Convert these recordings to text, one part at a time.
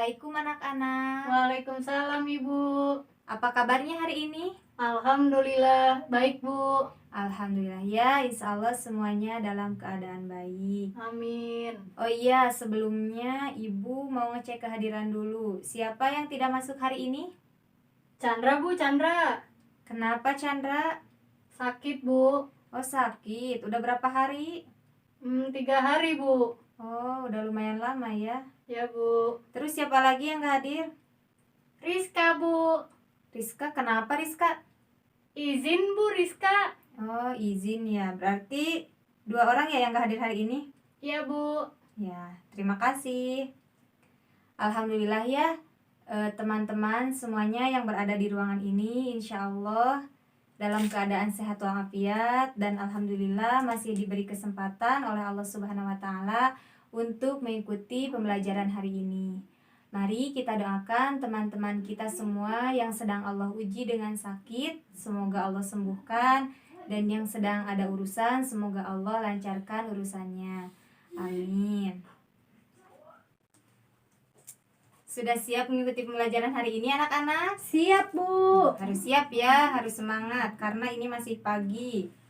Assalamualaikum anak-anak. Waalaikumsalam Ibu. Apa kabarnya hari ini? Alhamdulillah baik Bu. Alhamdulillah ya, insya Allah semuanya dalam keadaan baik. Amin. Oh iya, sebelumnya Ibu mau ngecek kehadiran dulu. Siapa yang tidak masuk hari ini? Chandra Bu, Chandra. Kenapa Chandra? Sakit Bu. Oh sakit, udah berapa hari? 3 hari Bu. Oh udah lumayan lama ya. Ya Bu. Terus siapa lagi yang gak hadir? Rizka Bu. Rizka, kenapa Rizka? Izin Bu Rizka. Oh izin ya, berarti 2 orang ya yang gak hadir hari ini? Ya Bu. Ya, terima kasih. Alhamdulillah ya, teman-teman semuanya yang berada di ruangan ini insya Allah dalam keadaan sehat walafiat dan alhamdulillah masih diberi kesempatan oleh Allah Subhanahu wa taala untuk mengikuti pembelajaran hari ini. Mari kita doakan teman-teman kita semua yang sedang Allah uji dengan sakit, semoga Allah sembuhkan, dan yang sedang ada urusan, semoga Allah lancarkan urusannya. Amin. Sudah siap mengikuti pembelajaran hari ini anak-anak? Siap Bu. Harus siap ya, harus semangat karena ini masih pagi.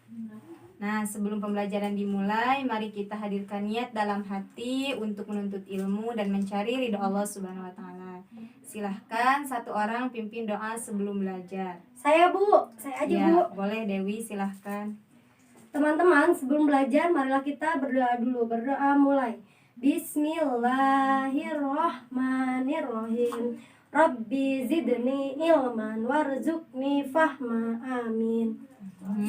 Nah, sebelum pembelajaran dimulai, mari kita hadirkan niat dalam hati untuk menuntut ilmu dan mencari ridho Allah Subhanahu wa taala. Silahkan satu orang pimpin doa sebelum belajar. Saya Bu, saya aja Ya, Bu. boleh Dewi, silahkan. Teman-teman, sebelum belajar marilah kita berdoa dulu. Berdoa mulai. Bismillahirrahmanirrahim. Rabbi zidni ilman warzuqni fahma. Amin.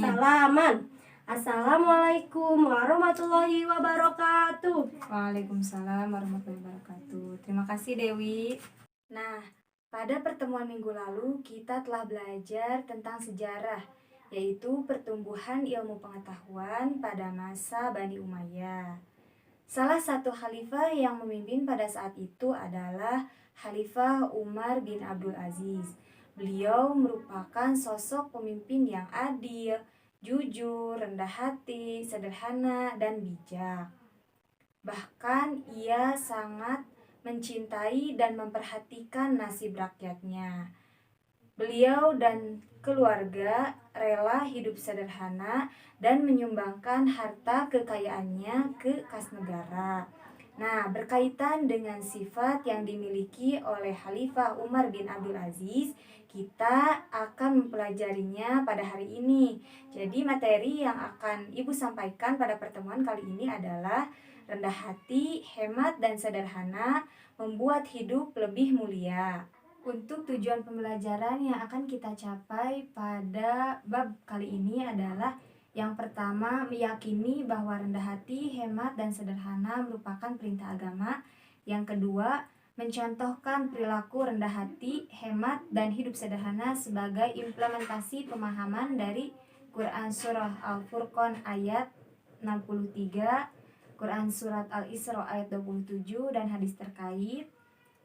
Salaman. Assalamualaikum warahmatullahi wabarakatuh. Waalaikumsalam warahmatullahi wabarakatuh. Terima kasih Dewi. Nah, pada pertemuan minggu lalu kita telah belajar tentang sejarah, yaitu pertumbuhan ilmu pengetahuan pada masa Bani Umayyah. Salah satu khalifah yang memimpin pada saat itu adalah Khalifah Umar bin Abdul Aziz. Beliau merupakan sosok pemimpin yang adil, jujur, rendah hati, sederhana, dan bijak. Bahkan ia sangat mencintai dan memperhatikan nasib rakyatnya. Beliau dan keluarga rela hidup sederhana dan menyumbangkan harta kekayaannya ke kas negara. Nah, berkaitan dengan sifat yang dimiliki oleh Khalifah Umar bin Abdul Aziz, kita akan mempelajarinya pada hari ini. Jadi materi yang akan Ibu sampaikan pada pertemuan kali ini adalah rendah hati, hemat, dan sederhana membuat hidup lebih mulia. Untuk tujuan pembelajaran yang akan kita capai pada bab kali ini adalah yang pertama, meyakini bahwa rendah hati, hemat, dan sederhana merupakan perintah agama. Yang kedua, mencontohkan perilaku rendah hati, hemat, dan hidup sederhana sebagai implementasi pemahaman dari Quran Surah Al-Furqan ayat 63, Quran Surat Al-Isra ayat 27, dan hadis terkait.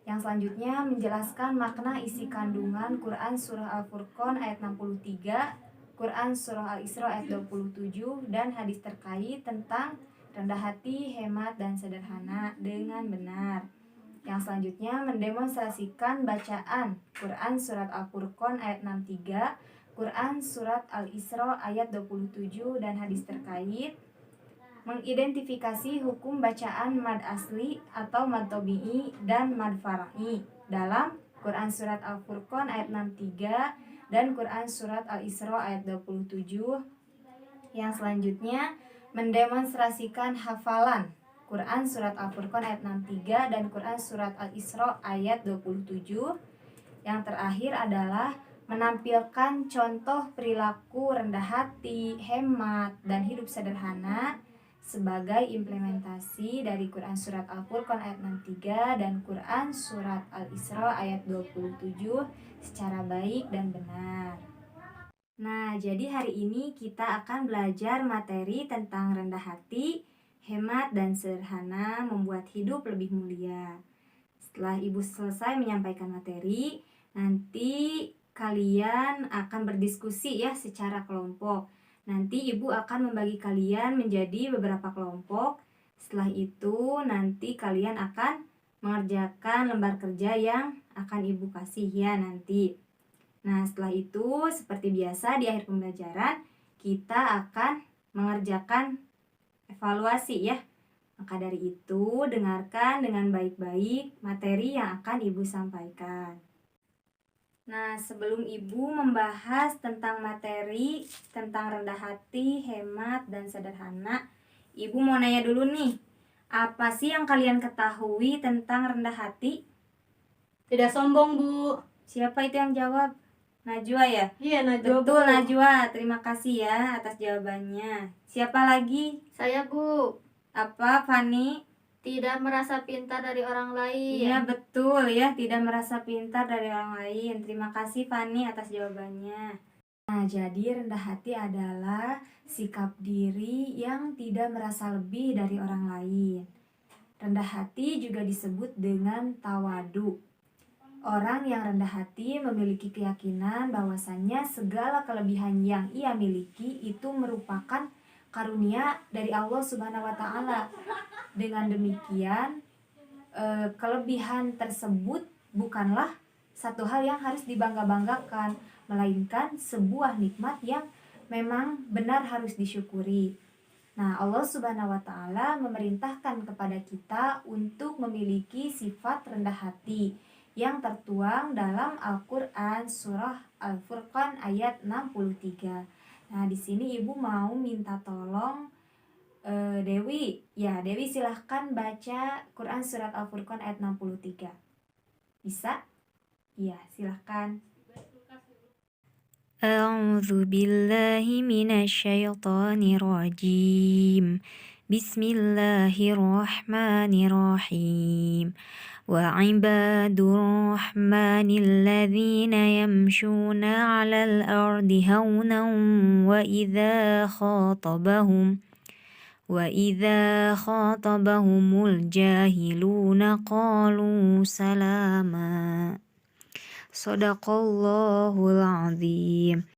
Yang selanjutnya menjelaskan makna isi kandungan Quran Surah Al-Furqan ayat 63, Quran Surah Al-Isra ayat 27, dan hadis terkait tentang rendah hati, hemat, dan sederhana dengan benar. Yang selanjutnya mendemonstrasikan bacaan Quran Surat Al-Furqan ayat 63, Quran Surat Al-Isra ayat 27, dan hadis terkait. Mengidentifikasi hukum bacaan mad asli atau mad tabi'i dan mad far'i dalam Quran Surat Al-Furqan ayat 63 dan Quran Surat Al-Isra ayat 27. Yang selanjutnya mendemonstrasikan hafalan Quran Surat Al-Furqan ayat 63 dan Quran Surat Al-Isra ayat 27. Yang terakhir adalah menampilkan contoh perilaku rendah hati, hemat, dan hidup sederhana sebagai implementasi dari Quran Surat Al-Furqan ayat 63 dan Quran Surat Al-Isra ayat 27 secara baik dan benar. Nah, jadi hari ini kita akan belajar materi tentang rendah hati, hemat, dan sederhana membuat hidup lebih mulia. Setelah Ibu selesai menyampaikan materi, nanti kalian akan berdiskusi ya secara kelompok. Nanti Ibu akan membagi kalian menjadi beberapa kelompok. Setelah itu nanti kalian akan mengerjakan lembar kerja yang akan Ibu kasih ya nanti. Nah, setelah itu seperti biasa di akhir pembelajaran kita akan mengerjakan evaluasi ya. Maka dari itu dengarkan dengan baik-baik materi yang akan Ibu sampaikan. Nah, sebelum Ibu membahas tentang materi, tentang rendah hati, hemat, dan sederhana, Ibu mau nanya dulu nih, apa sih yang kalian ketahui tentang rendah hati? Tidak sombong, Bu. Siapa itu yang jawab? Najwa ya? Iya, Najwa, Betul, Bu. Najwa. Terima kasih ya atas jawabannya. Siapa lagi? Saya, Bu. Apa, Fani? Tidak merasa pintar dari orang lain. Iya, betul ya, tidak merasa pintar dari orang lain. Terima kasih Fani atas jawabannya. Nah, jadi rendah hati adalah sikap diri yang tidak merasa lebih dari orang lain. Rendah hati juga disebut dengan tawadu. Orang yang rendah hati memiliki keyakinan bahwasannya segala kelebihan yang ia miliki itu merupakan karunia dari Allah Subhanahu wa taala. Dengan demikian, kelebihan tersebut bukanlah satu hal yang harus dibangga-banggakan, melainkan sebuah nikmat yang memang benar harus disyukuri. Nah, Allah Subhanahu wa taala memerintahkan kepada kita untuk memiliki sifat rendah hati yang tertuang dalam Al-Qur'an surah Al-Furqan ayat 63. Nah, di sini Ibu mau minta tolong Dewi. Ya, Dewi silahkan baca Quran surat Al-Furqan ayat 63. Bisa? Iya, silahkan. أعوذ بالله من الشيطان الرجيم بسم الله الرحمن الرحيم وعباد الرحمن الذين يمشون على الأرض هونا وإذا خاطبهم الجاهلون قالوا سلاما Shadaqallahul azim.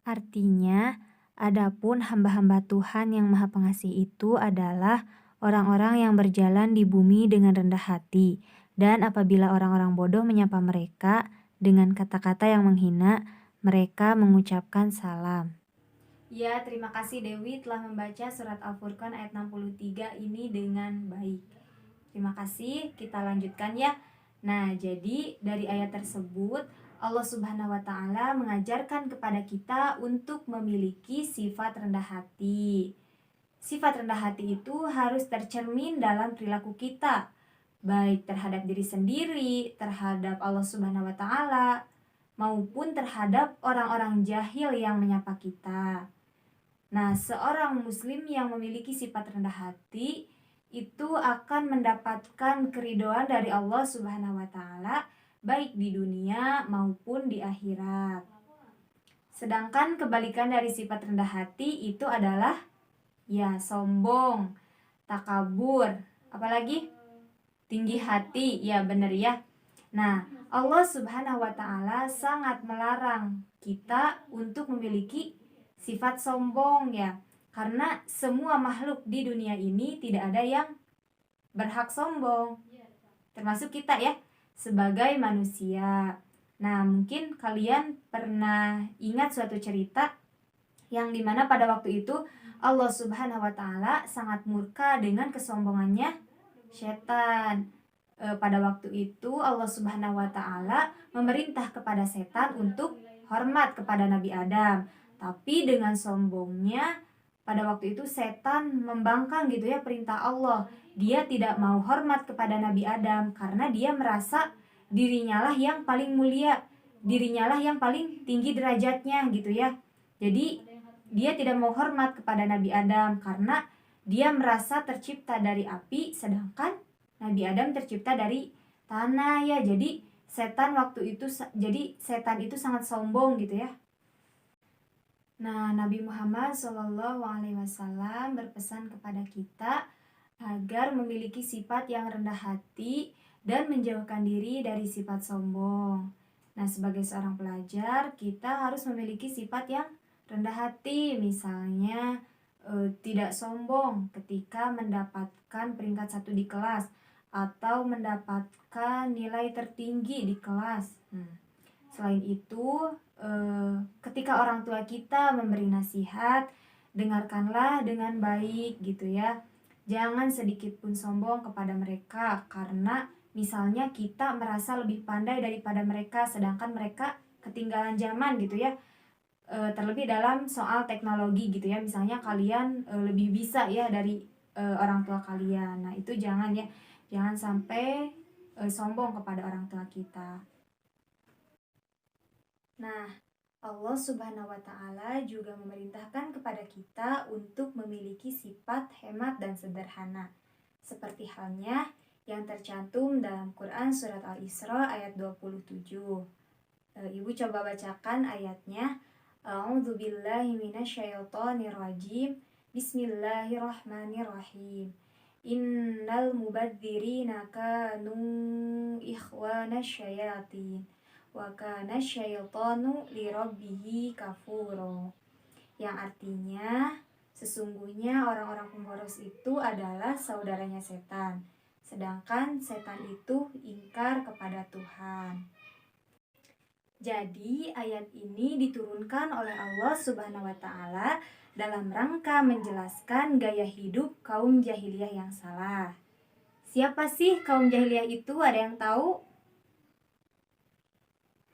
Artinya, adapun hamba-hamba Tuhan yang Maha Pengasih itu adalah orang-orang yang berjalan di bumi dengan rendah hati, dan apabila orang-orang bodoh menyapa mereka dengan kata-kata yang menghina, mereka mengucapkan salam. Ya, terima kasih Dewi telah membaca surat Al-Furqan ayat 63 ini dengan baik. Terima kasih, kita lanjutkan ya. Nah, jadi dari ayat tersebut Allah Subhanahu wa taala mengajarkan kepada kita untuk memiliki sifat rendah hati. Sifat rendah hati itu harus tercermin dalam perilaku kita, baik terhadap diri sendiri, terhadap Allah Subhanahu wa taala, maupun terhadap orang-orang jahil yang menyapa kita. Nah, seorang muslim yang memiliki sifat rendah hati itu akan mendapatkan keridhaan dari Allah Subhanahu wa taala baik di dunia maupun di akhirat. Sedangkan kebalikan dari sifat rendah hati itu adalah ya sombong, takabur, apalagi tinggi hati. Ya benar ya. Nah, Allah Subhanahu wa taala sangat melarang kita untuk memiliki sifat sombong ya. Karena semua makhluk di dunia ini tidak ada yang berhak sombong. Termasuk kita ya, sebagai manusia. Nah, mungkin kalian pernah ingat suatu cerita yang dimana pada waktu itu Allah Subhanahu wa taala sangat murka dengan kesombongannya setan. Pada waktu itu Allah Subhanahu wa taala memerintah kepada setan untuk hormat kepada Nabi Adam. Tapi dengan sombongnya pada waktu itu setan membangkang gitu ya perintah Allah. Dia tidak mau hormat kepada Nabi Adam karena dia merasa dirinya lah yang paling mulia, dirinya lah yang paling tinggi derajatnya gitu ya. Jadi dia tidak mau hormat kepada Nabi Adam karena dia merasa tercipta dari api sedangkan Nabi Adam tercipta dari tanah ya. Jadi setan itu sangat sombong gitu ya. Nah, Nabi Muhammad SAW berpesan kepada kita agar memiliki sifat yang rendah hati dan menjauhkan diri dari sifat sombong. Nah, sebagai seorang pelajar, kita harus memiliki sifat yang rendah hati, misalnya tidak sombong ketika mendapatkan peringkat 1 di kelas, atau mendapatkan nilai tertinggi di kelas. Selain itu, ketika orang tua kita memberi nasihat, dengarkanlah dengan baik gitu ya. Jangan sedikit pun sombong kepada mereka, karena misalnya kita merasa lebih pandai daripada mereka, sedangkan mereka ketinggalan zaman gitu ya. Terlebih dalam soal teknologi gitu ya, misalnya kalian lebih bisa ya dari orang tua kalian. Nah itu jangan ya, jangan sampai sombong kepada orang tua kita. Nah, Allah Subhanahu wa Ta'ala juga memerintahkan kepada kita untuk memiliki sifat hemat dan sederhana, seperti halnya yang tercantum dalam Quran Surat Al-Isra ayat 27. Ibu coba bacakan ayatnya. A'udzubillahi minasyaitonirrajim. Bismillahirrahmanirrahim. Innal mubadzirina kanu ikhwanasyayatin wa kana syaitanu lirabbihi kafuro. Yang artinya, sesungguhnya orang-orang pemboros itu adalah saudaranya setan, sedangkan setan itu ingkar kepada Tuhan. Jadi ayat ini diturunkan oleh Allah Subhanahu wa Ta'ala dalam rangka menjelaskan gaya hidup kaum jahiliyah yang salah. Siapa sih kaum jahiliyah itu? Ada yang tahu?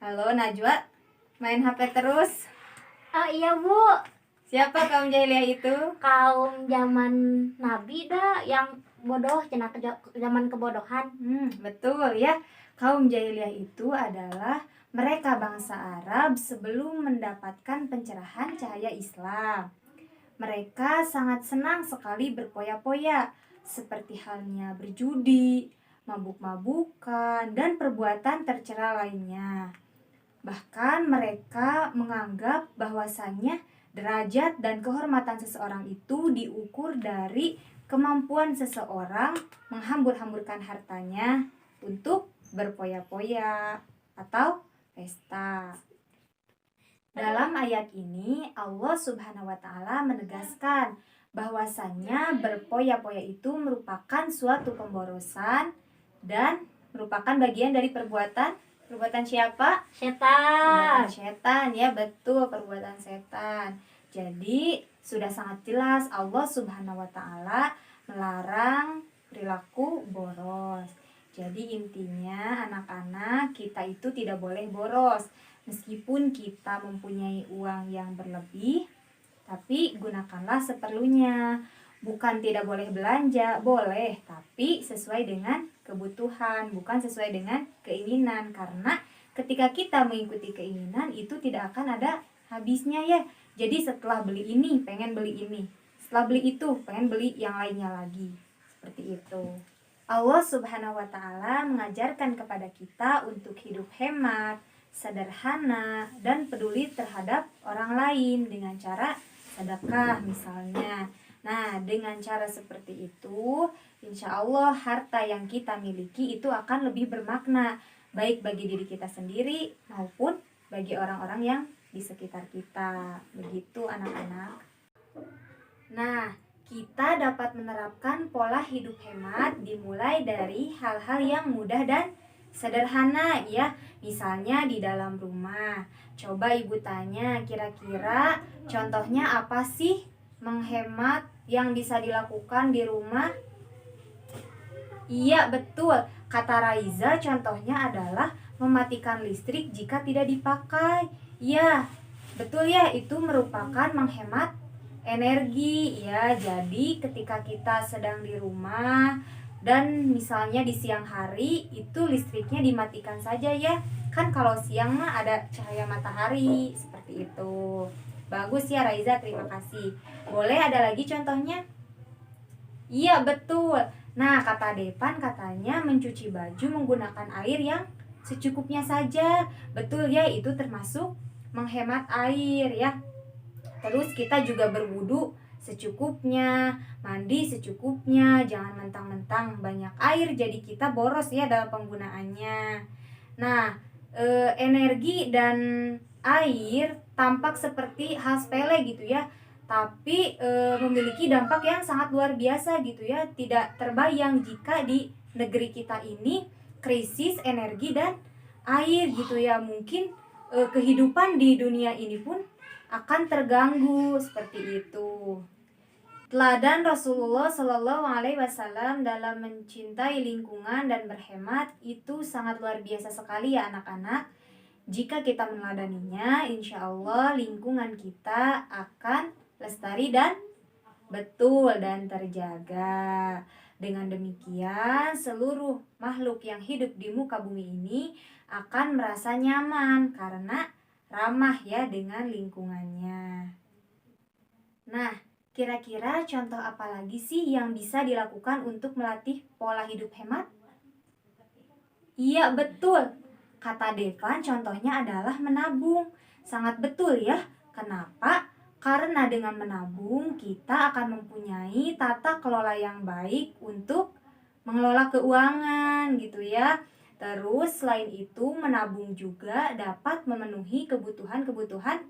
Halo Najwa, main HP terus. Oh iya Bu, Siapa kaum jahiliyah itu? kaum zaman Nabi dah yang bodoh, cenah zaman kebodohan. Betul ya. Kaum jahiliyah itu adalah mereka bangsa Arab sebelum mendapatkan pencerahan cahaya Islam. Mereka sangat senang sekali berpoya-poya, seperti halnya berjudi, mabuk-mabukan, dan perbuatan tercela lainnya. Bahkan mereka menganggap bahwasannya derajat dan kehormatan seseorang itu diukur dari kemampuan seseorang menghambur-hamburkan hartanya untuk berpoya-poya atau pesta. Dalam ayat ini Allah Subhanahu wa Ta'ala menegaskan bahwasannya berpoya-poya itu merupakan suatu pemborosan dan merupakan bagian dari perbuatan siapa? Perbuatan Setan. setan ya, betul, perbuatan setan. Jadi sudah sangat jelas Allah Subhanahu wa Ta'ala melarang perilaku boros. Jadi intinya anak-anak, kita itu tidak boleh boros. Meskipun kita mempunyai uang yang berlebih, tapi gunakanlah seperlunya. Bukan tidak boleh belanja, boleh, tapi sesuai dengan kebutuhan, bukan sesuai dengan keinginan. Karena ketika kita mengikuti keinginan, itu tidak akan ada habisnya ya. Jadi setelah beli ini, pengen beli ini. Setelah beli itu, pengen beli yang lainnya lagi. Seperti itu. Allah Subhanahu wa Ta'ala mengajarkan kepada kita untuk hidup hemat, sederhana, dan peduli terhadap orang lain dengan cara sedekah misalnya. Nah, dengan cara seperti itu, insya Allah harta yang kita miliki itu akan lebih bermakna, baik bagi diri kita sendiri maupun bagi orang-orang yang di sekitar kita. Begitu anak-anak. Nah, kita dapat menerapkan pola hidup hemat dimulai dari hal-hal yang mudah dan sederhana ya. Misalnya di dalam rumah. Coba ibu tanya, kira-kira contohnya apa sih menghemat yang bisa dilakukan di rumah? Iya, betul. Kata Raiza, contohnya adalah mematikan listrik jika tidak dipakai. Ya, betul ya, itu merupakan menghemat energi ya. Jadi ketika kita sedang di rumah dan misalnya di siang hari, itu listriknya dimatikan saja ya. Kan kalau siang mah ada cahaya matahari, seperti itu. Bagus ya Raiza, terima kasih. Boleh ada lagi contohnya? Iya, betul. Nah, kata Depan katanya mencuci baju menggunakan air yang secukupnya saja. Betul ya, itu termasuk menghemat air ya. Terus kita juga berwudu secukupnya, mandi secukupnya, jangan mentang-mentang banyak air jadi kita boros ya dalam penggunaannya. Nah, energi dan air tampak seperti hal sepele gitu ya, tapi memiliki dampak yang sangat luar biasa gitu ya, tidak terbayang jika negeri kita ini krisis energi dan air gitu ya. Mungkin kehidupan di dunia ini pun akan terganggu seperti itu. Teladan Rasulullah Shallallahu Alaihi Wasallam dalam mencintai lingkungan dan berhemat itu sangat luar biasa sekali ya anak-anak. Jika kita meneladaninya, insya Allah lingkungan kita akan lestari dan betul dan terjaga. Dengan demikian, seluruh makhluk yang hidup di muka bumi ini akan merasa nyaman karena ramah ya dengan lingkungannya. Nah, kira-kira contoh apa lagi sih yang bisa dilakukan untuk melatih pola hidup hemat? Iya, betul. Kata Devan contohnya adalah menabung. Sangat betul ya. Kenapa? Karena dengan menabung kita akan mempunyai tata kelola yang baik untuk mengelola keuangan gitu ya. Terus selain itu menabung juga dapat memenuhi kebutuhan-kebutuhan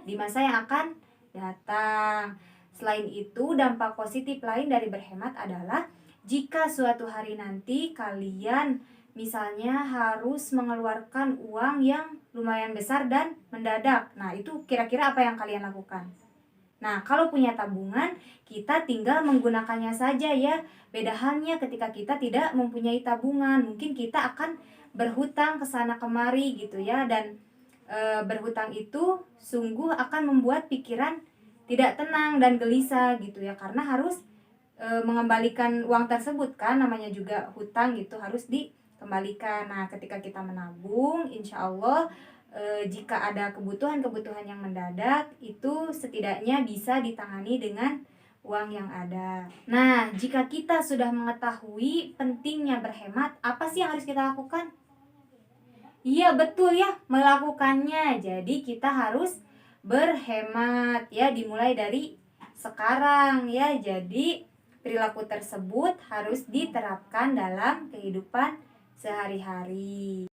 di masa yang akan datang. Selain itu dampak positif lain dari berhemat adalah jika suatu hari nanti kalian misalnya harus mengeluarkan uang yang lumayan besar dan mendadak. Nah, itu kira-kira apa yang kalian lakukan? Nah, kalau punya tabungan, kita tinggal menggunakannya saja ya. Beda halnya ketika kita tidak mempunyai tabungan, mungkin kita akan berhutang ke sana kemari gitu ya. Dan berhutang itu sungguh akan membuat pikiran tidak tenang dan gelisah gitu ya. Karena harus mengembalikan uang tersebut kan, namanya juga hutang gitu, harus dikembalikan. Nah, ketika kita menabung, insya Allah jika ada kebutuhan-kebutuhan yang mendadak, itu setidaknya bisa ditangani dengan uang yang ada. Nah, jika kita sudah mengetahui pentingnya berhemat, apa sih yang harus kita lakukan? Iya, betul ya, melakukannya. Jadi kita harus berhemat ya, dimulai dari sekarang ya. Jadi perilaku tersebut harus diterapkan dalam kehidupan sehari-hari.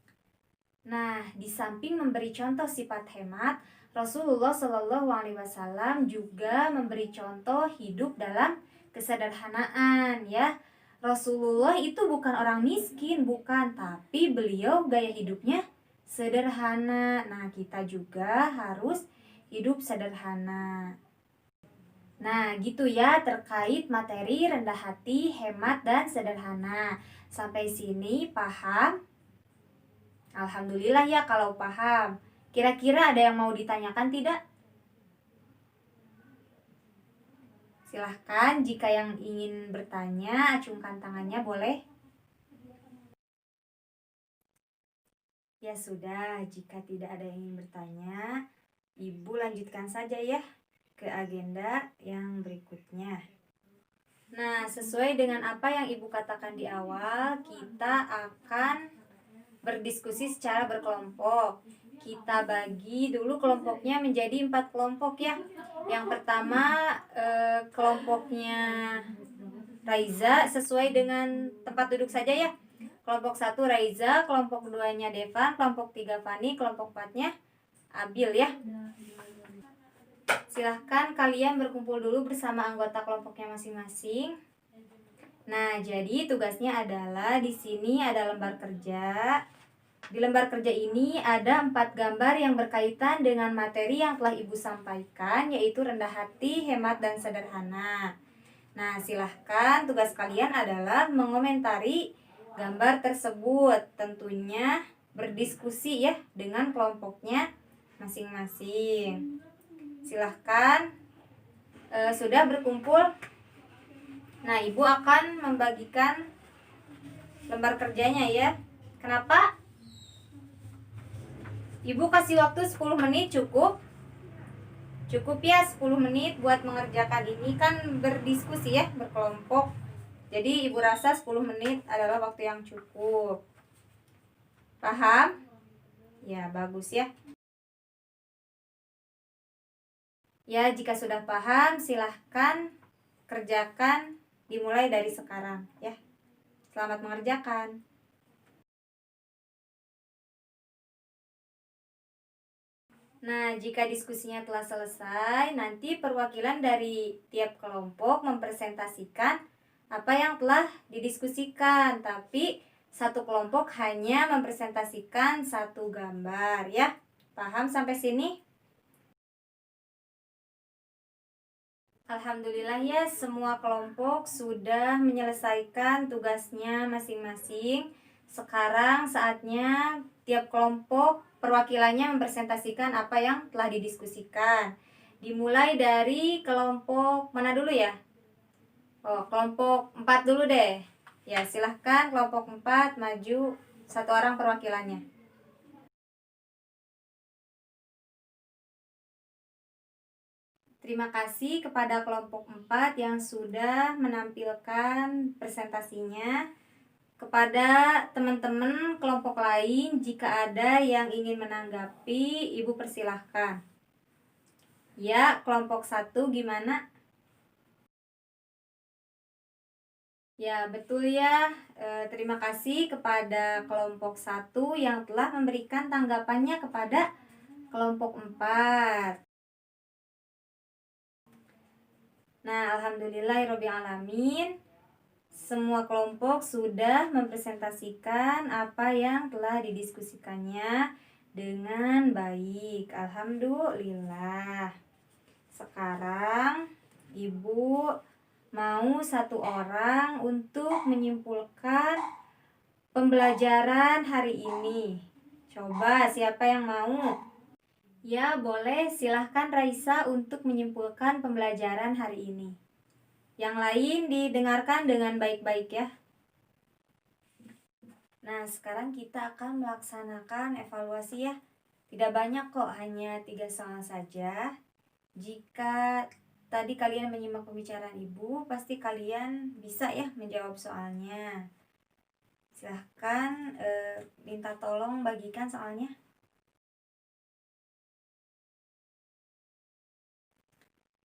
Nah, di samping memberi contoh sifat hemat, Rasulullah Shallallahu Alaihi Wasallam juga memberi contoh hidup dalam kesederhanaan ya. Rasulullah itu bukan orang miskin, bukan, tapi beliau gaya hidupnya sederhana. Nah, kita juga harus hidup sederhana. Nah, gitu ya terkait materi rendah hati, hemat, dan sederhana. Sampai sini paham? Alhamdulillah ya kalau paham. Kira-kira ada yang mau ditanyakan tidak? Silahkan jika yang ingin bertanya, acungkan tangannya boleh. Ya sudah, jika tidak ada yang ingin bertanya, Ibu lanjutkan saja ya ke agenda yang berikutnya. Nah, sesuai dengan apa yang Ibu katakan di awal, kita akan berdiskusi secara berkelompok. Kita bagi dulu kelompoknya menjadi 4 kelompok ya. Yang pertama kelompoknya Raiza sesuai dengan tempat duduk saja ya. Kelompok 1 Raiza, kelompok 2-nya Devan, kelompok 3 Fani, kelompok 4-nya Abil ya. Silahkan kalian berkumpul dulu bersama anggota kelompoknya masing-masing. Nah, jadi tugasnya adalah di sini ada lembar kerja. Di lembar kerja ini ada 4 gambar yang berkaitan dengan materi yang telah Ibu sampaikan, yaitu rendah hati, hemat, dan sederhana. Nah, silahkan tugas kalian adalah mengomentari gambar tersebut. Tentunya berdiskusi ya dengan kelompoknya masing-masing. Silahkan sudah berkumpul. Nah, Ibu akan membagikan lembar kerjanya ya. Kenapa? Ibu kasih waktu 10 menit cukup? Cukup ya 10 menit buat mengerjakan ini, kan berdiskusi ya, berkelompok. Jadi Ibu rasa 10 menit adalah waktu yang cukup. Paham? Ya, bagus ya. Ya, jika sudah paham silahkan kerjakan, dimulai dari sekarang ya. Selamat mengerjakan. Nah, jika diskusinya telah selesai, nanti perwakilan dari tiap kelompok mempresentasikan apa yang telah didiskusikan, tapi satu kelompok hanya mempresentasikan satu gambar ya. Paham sampai sini? Alhamdulillah ya, semua kelompok sudah menyelesaikan tugasnya masing-masing. Sekarang saatnya tiap kelompok perwakilannya mempresentasikan apa yang telah didiskusikan. Dimulai dari kelompok mana dulu ya? Oh, kelompok 4 dulu deh. Ya, silahkan kelompok 4 maju, satu orang perwakilannya. Terima kasih kepada kelompok 4 yang sudah menampilkan presentasinya. Kepada teman-teman kelompok lain, jika ada yang ingin menanggapi, Ibu persilahkan. Ya, kelompok 1 gimana? Ya, betul ya. Terima kasih kepada kelompok 1 yang telah memberikan tanggapannya kepada kelompok 4. Nah, alhamdulillahirobbilalamin, semua kelompok sudah mempresentasikan apa yang telah didiskusikannya dengan baik. Alhamdulillah. Sekarang Ibu mau satu orang untuk menyimpulkan pembelajaran hari ini. Coba siapa yang mau? Ya, boleh. Silahkan Raisa untuk menyimpulkan pembelajaran hari ini. Yang lain didengarkan dengan baik-baik ya. Nah, sekarang kita akan melaksanakan evaluasi ya. Tidak banyak kok, hanya 3 soal saja. Jika tadi kalian menyimak pembicaraan Ibu, pasti kalian bisa ya menjawab soalnya. Silahkan minta tolong bagikan soalnya.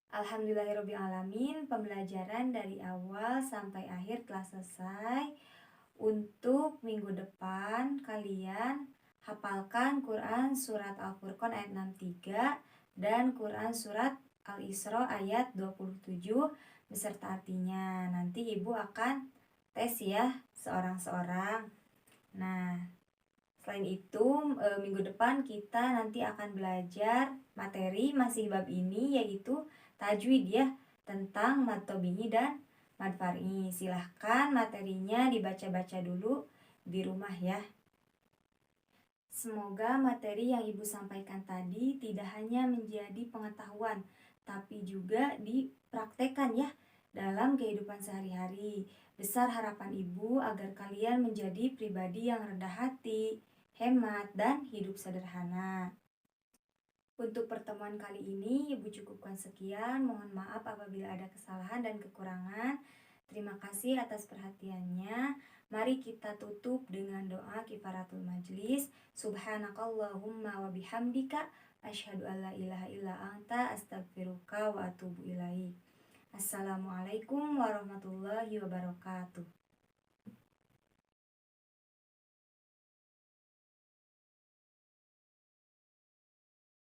Alhamdulillahirobbilalamin, pembelajaran dari awal sampai akhir telah selesai. Untuk minggu depan kalian hafalkan Quran surat Al-Furqan ayat 63 dan Quran surat Al-Isra ayat 27 beserta artinya. Nanti Ibu akan tes ya seorang-seorang. Nah, selain itu minggu depan kita nanti akan belajar materi masih bab ini, yaitu tajwid ya, tentang mad thabi'i dan mad far'i. Silahkan materinya dibaca-baca dulu di rumah ya. Semoga materi yang Ibu sampaikan tadi tidak hanya menjadi pengetahuan, tapi juga dipraktekkan ya dalam kehidupan sehari-hari. Besar harapan Ibu agar kalian menjadi pribadi yang rendah hati, hemat, dan hidup sederhana. Untuk pertemuan kali ini, Ibu cukupkan sekian. Mohon maaf apabila ada kesalahan dan kekurangan. Terima kasih atas perhatiannya. Mari kita tutup dengan doa kifaratul majlis. Subhanakallahumma wa bihamdika asyhadu alla ilaha illa anta astaghfiruka wa atubu ilaik. Assalamualaikum warahmatullahi wabarakatuh.